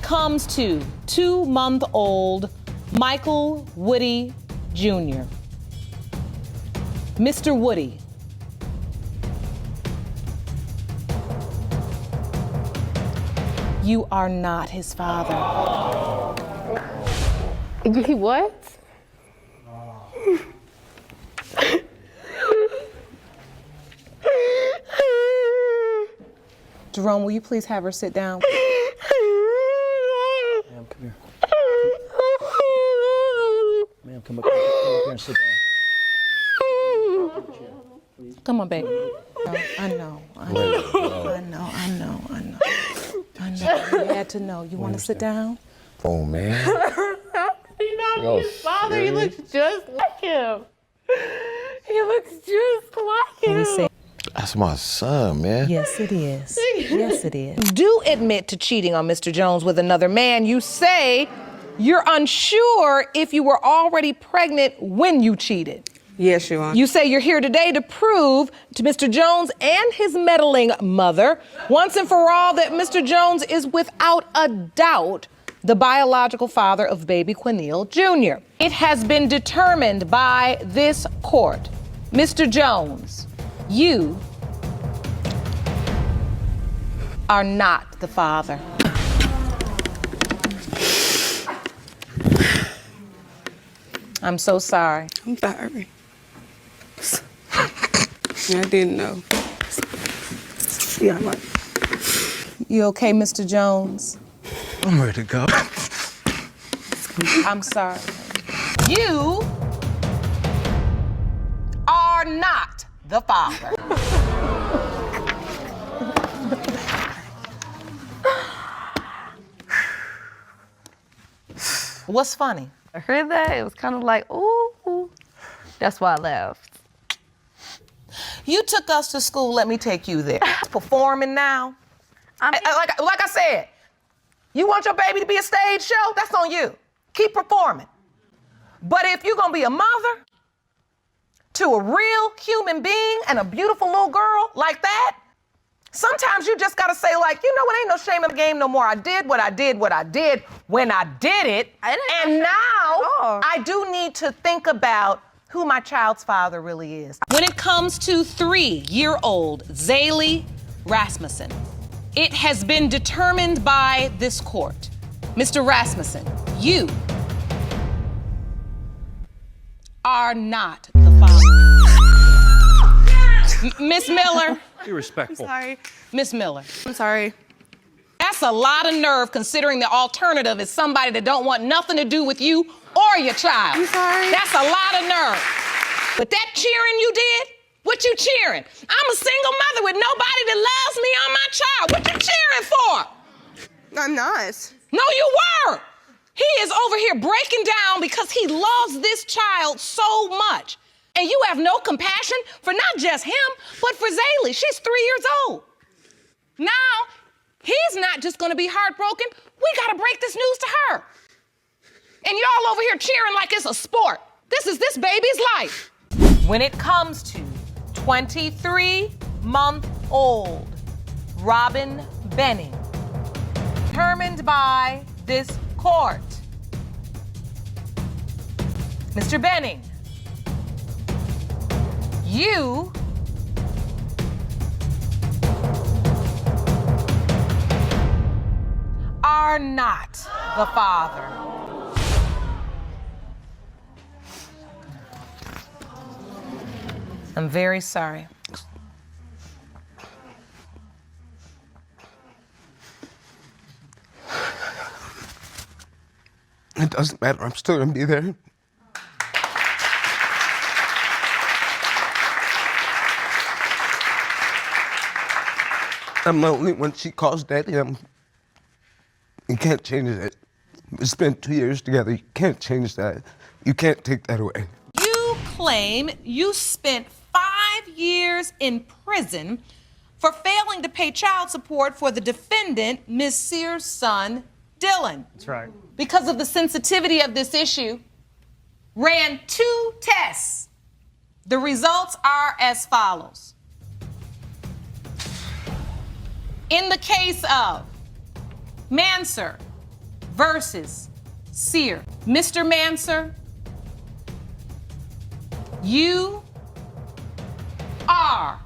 comes to 2-month-old Michael Woody Jr., Mr. Woody, you are not his father. What? Jerome, will you please have her sit down? Ma'am, come here. Ma'am, come up here and sit down. Come on, baby. I know. You had to know. You want to sit down? Oh, man. He's not his father. He looks just like him. He looks just like him. That's my son, man. Yes, it is. Yes, it is. Do admit to cheating on Mr. Jones with another man. You say you're unsure if you were already pregnant when you cheated. Yes, Your Honor. You say you're here today to prove to Mr. Jones and his meddling mother, once and for all, that Mr. Jones is without a doubt the biological father of baby Quinneal Jr. It has been determined by this court, Mr. Jones, you are not the father. I'm so sorry. I'm sorry. I didn't know. Yeah, I'm You okay, Mr. Jones? I'm ready to go. I'm sorry. You are not the father. What's funny? I heard that. It was kind of like, ooh. That's why I laughed. You took us to school, let me take you there. Performing now. Like I said, you want your baby to be a stage show? That's on you. Keep performing. But if you're gonna be a mother to a real human being and a beautiful little girl like that, sometimes you just gotta say, like, you know what, ain't no shame in the game no more. I did what I did when I did it. And now I do need to think about who my child's father really is. When it comes to 3-year-old Zaylee Rasmussen, it has been determined by this court. Mr. Rasmussen, you are not the father. Miss Miller. Be respectful. sorry. Miss Miller. I'm sorry. That's a lot of nerve considering the alternative is somebody that don't want nothing to do with you or your child. I'm sorry. That's a lot of nerve. But that cheering you did, what you cheering? I'm a single mother with nobody that loves me or my child. What you cheering for? I'm not. No, you were. He is over here breaking down because he loves this child so much. And you have no compassion for not just him, but for Zaylee. She's 3 years old. Now, he's not just gonna be heartbroken. We gotta break this news to her. And y'all over here cheering like it's a sport. This is this baby's life. When it comes to 23-month-old Robin Benning, determined by this court, Mr. Benning, you are not the father. I'm very sorry. It doesn't matter. I'm still gonna be there. I'm the only one she calls daddy. You can't change it. We spent 2 years together. You can't change that. You can't take that away. You claim you spent 5 years in prison for failing to pay child support for the defendant, Ms. Sears' son, Dylan. That's right. Because of the sensitivity of this issue, ran 2 tests. The results are as follows. In the case of Manser, versus Sear. Mr. Manser, you are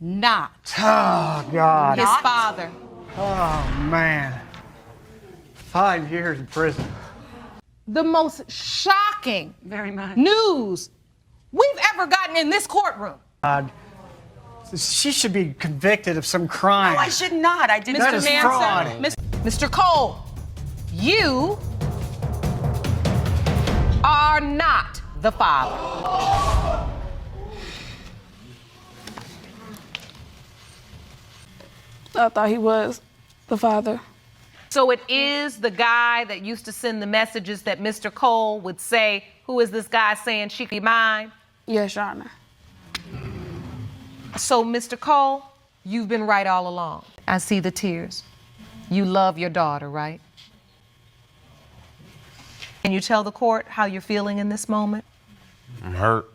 not Oh, God. his father. Oh, man. 5 years in prison. The most shocking Very much. news we've ever gotten in this courtroom. God. She should be convicted of some crime. No, I should not. I didn't. That Mr. is Manser, fraud. Mr. Cole, you are not the father. I thought he was the father. So it is the guy that used to send the messages that Mr. Cole would say, who is this guy saying she could be mine? Yes, Your Honor. So, Mr. Cole, you've been right all along. I see the tears. You love your daughter, right? Can you tell the court how you're feeling in this moment? I'm hurt.